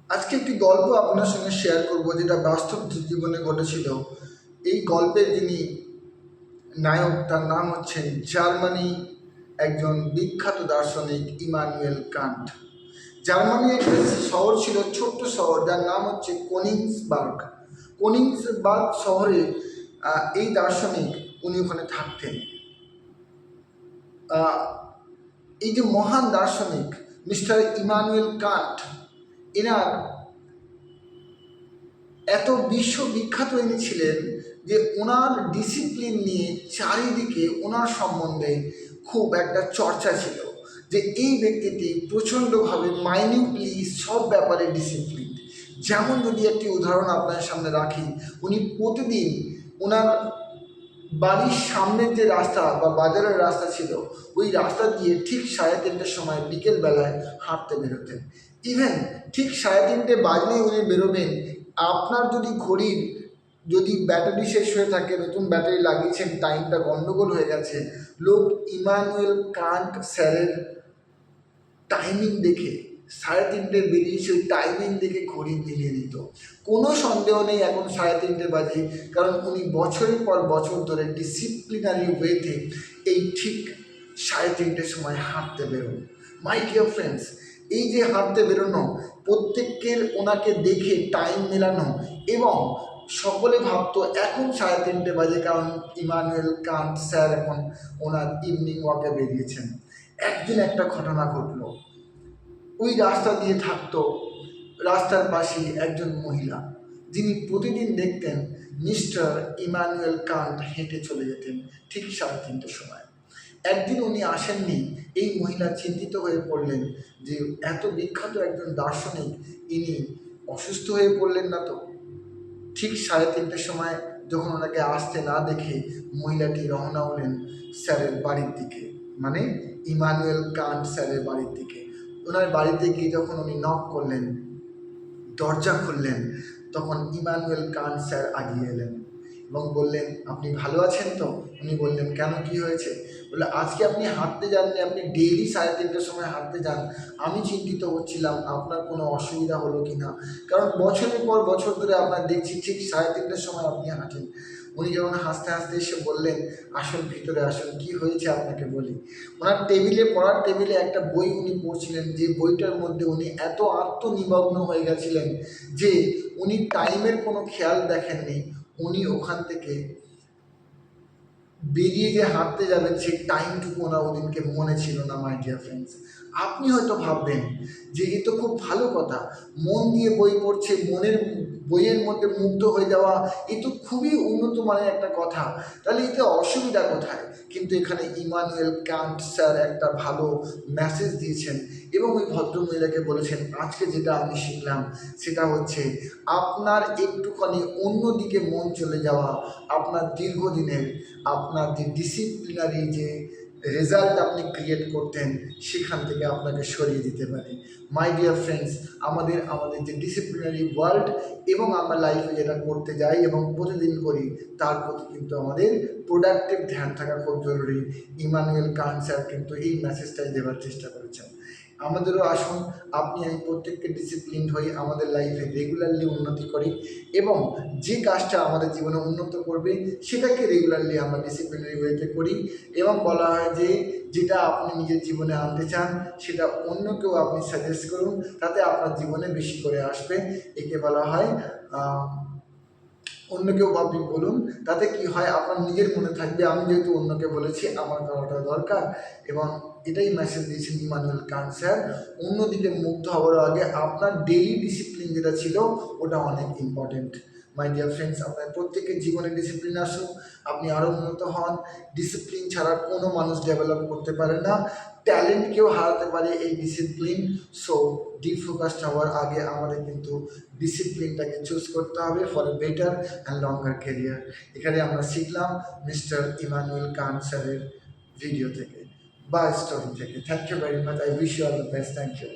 আজকে একটি গল্প আপনার সঙ্গে শেয়ার করব, যেটা বাস্তব জীবনে ঘটেছিল। এই গল্পের যিনি নায়ক, তার নাম হচ্ছেন জার্মানি একজন বিখ্যাত দার্শনিক ইমানুয়েল কান্ট। জার্মানি একটা শহর ছিল, ছোট্ট শহর, যার নাম হচ্ছে কোনিংসবার্গ। কোনিংসবার্গ শহরে এই দার্শনিক উনি ওখানে থাকতেন। আহ, এই যে মহান দার্শনিক মিস্টার ইমানুয়েল কান্ট, এনার এত বিশ্ববিখ্যাত ইনি ছিলেন যে ওনার ডিসিপ্লিন নিয়ে চারিদিকে ওনার সম্বন্ধে খুব একটা চর্চা ছিল, যে এই ব্যক্তিটি প্রচণ্ডভাবে মাইনিউটলি সব ব্যাপারে ডিসিপ্লিন। যেমন যদি একটি উদাহরণ আপনার সামনে রাখি, উনি প্রতিদিন ওনার বাড়ির সামনের যে রাস্তা বা বাজারের রাস্তা ছিল, ওই রাস্তা দিয়ে ঠিক 3:30টার সময় বিকেলবেলায় হাঁটতে বেরোতেন। ইভেন ঠিক 3:30 বাজলেই উনি বেরোবেন। আপনার যদি ঘড়ির যদি ব্যাটারি শেষ হয়ে থাকে, নতুন ব্যাটারি লাগিয়েছেন, টাইমটা গন্ডগোল হয়ে গেছে, লোক ইমানুয়েল কান্ট স্যারের টাইমিং দেখে 3:30 বেরিয়েছে, ওই টাইমিং দেখে ঘড়ি মিলিয়ে দিত। কোনো সন্দেহ নেই এখন 3:30 বাজে, কারণ উনি বছরের পর বছর ধরে ডিসিপ্লিনারি ওয়েতে এই ঠিক 3:30 সময় হাঁটতে বেরোন। মাই ডিয়ার ফ্রেন্ডস, এই যে হাঁটতে বেরোনো, প্রত্যেকের ওনাকে দেখে টাইম মেলানো, এবং সকলে ভাবতো এখন 3:30 বাজে, কারণ ইমানুয়েল কান্ট স্যার এখন ওনার ইভিনিং ওয়াকে বেরিয়েছেন। একদিন একটা ঘটনা ঘটলো। ওই রাস্তা দিয়ে থাকতো রাস্তার পাশে একজন মহিলা, যিনি প্রতিদিন দেখতেন মিস্টার ইমানুয়েল কান্ট হেঁটে চলে যেতেন ঠিক 3:30 সময়। একদিন উনি আসেননি। এই মহিলা চিন্তিত হয়ে পড়লেন যে এত বিখ্যাত একজন দার্শনিক, ইনি অসুস্থ হয়ে পড়লেন না তো। ঠিক 3:30 সময় যখন ওনাকে আসতে না দেখে মহিলাটি রওনা হলেন স্যারের বাড়ির দিকে, মানে ইমানুয়েল কান্ট স্যারের বাড়ির দিকে। ওনার বাড়িতে গিয়ে যখন উনি নক করলেন, দরজা খুললেন, তখন ইমানুয়েল কান্ট স্যার আগিয়ে এলেন এবং বললেন, আপনি ভালো আছেন তো? উনি বললেন, কেন, কি হয়েছে? বলে, আজকে আপনি হাঁটতে যাননি, আপনি ডেইলি 3:30 সময় হাঁটতে যান। আমি চিন্তিত হচ্ছিলাম আপনার কোনো অসুবিধা হলো কি না, কারণ বছরের পর বছর ধরে আপনার দেখছি ঠিক 3:30 সময় আপনি হাঁটেন। উনি যখন হাসতে হাসতে এসে বললেন, আসুন ভিতরে আসুন, কি হয়েছে আপনাকে বলি। ওনার টেবিলে, পড়ার টেবিলে একটা বই উনি পড়ছিলেন, যে বইটার মধ্যে উনি এত আত্মনিমগ্ন হয়ে গেছিলেন যে উনি টাইমের কোনো খেয়াল দেখেননি। উনি ওখান থেকে বেরিয়ে যে হাঁটতে যাবেন, সেই টাইমটুকু ওনার ওদিনকে মনে ছিল না। মাই ডিয়ার ফ্রেন্ডস, আপনি হয়তো ভাববেন যে এ তো খুব ভালো কথা, মন দিয়ে বই পড়ছে, বইয়ের মধ্যে মুগ্ধ হয়ে যাওয়া, এ তো খুবই উন্নত মানের একটা কথা, তাহলে এতে অসুবিধা কোথায়? কিন্তু এখানে ইমানুয়েল কান্ট স্যার একটা ভালো মেসেজ দিয়েছেন, এবং ওই ভদ্রমহিলাকে বলেছেন, আজকে যেটা আমি শিখলাম সেটা হচ্ছে আপনার একটুখানি অন্যদিকে মন চলে যাওয়া আপনার দীর্ঘদিনের, আপনার যে ডিসিপ্লিনারি যে রেজাল্ট আপনি ক্রিয়েট করতেন, সেখান থেকে আপনাকে সরিয়ে দিতে পারে। মাই ডিয়ার ফ্রেন্ডস, আমাদের যে ডিসিপ্লিনারি ওয়ার্ল্ড এবং আমরা লাইফে যেটা করতে যাই এবং প্রতিদিন করি, তার প্রতি কিন্তু আমাদের প্রোডাক্টিভ ধ্যান থাকা খুব জরুরি। ইমানুয়েল কান্ট স্যার কিন্তু এই মেসেজটাই দেওয়ার চেষ্টা করেছেন। আমাদেরও আসুন, আপনি আমি প্রত্যেককে ডিসিপ্লিনড হই, আমাদের লাইফে রেগুলারলি উন্নতি করি, এবং যে কাজটা আমাদের জীবনে উন্নত করবে সেটাকে রেগুলারলি আমরা ডিসিপ্লিনারি ওয়েতে করি। এবং বলা হয় যে যেটা আপনি নিজের জীবনে আনতে চান সেটা অন্যকেও আপনি সাজেস্ট করুন, তাতে আপনার জীবনে বেশি করে আসবে। একে বলা হয় অন্যকেও আপনি বলুন, তাতে কি হয়, আপনার নিজের মনে থাকবে আমি যেহেতু অন্যকে বলেছি, আমার করাটা দরকার। এবং এটাই মেসেজ দিয়েছেন ইমানুয়েল কান্ট স্যার। অন্যদিকে মুগ্ধ হওয়ার আগে আপনার ডেইলি ডিসিপ্লিন যেটা ছিল, ওটা অনেক ইম্পর্টেন্ট। মাই ডিয়ার ফ্রেন্ডস, আপনার প্রত্যেকের জীবনে ডিসিপ্লিন আসুক, আপনি আরও উন্নত হন। ডিসিপ্লিন ছাড়া কোনো মানুষ ডেভেলপ করতে পারে না, ট্যালেন্টকেও হারাতে পারে এই ডিসিপ্লিন। সো ডিফোকাসড হওয়ার আগে আমাদের কিন্তু ডিসিপ্লিনটাকে চুজ করতে হবে for a better and longer career. এখানে আমরা শিখলাম মিস্টার ইমানুয়েল কান্ট স্যারের ভিডিও থেকে বা স্টোরি থেকে। Thank you very much, I wish you all the best, thank you.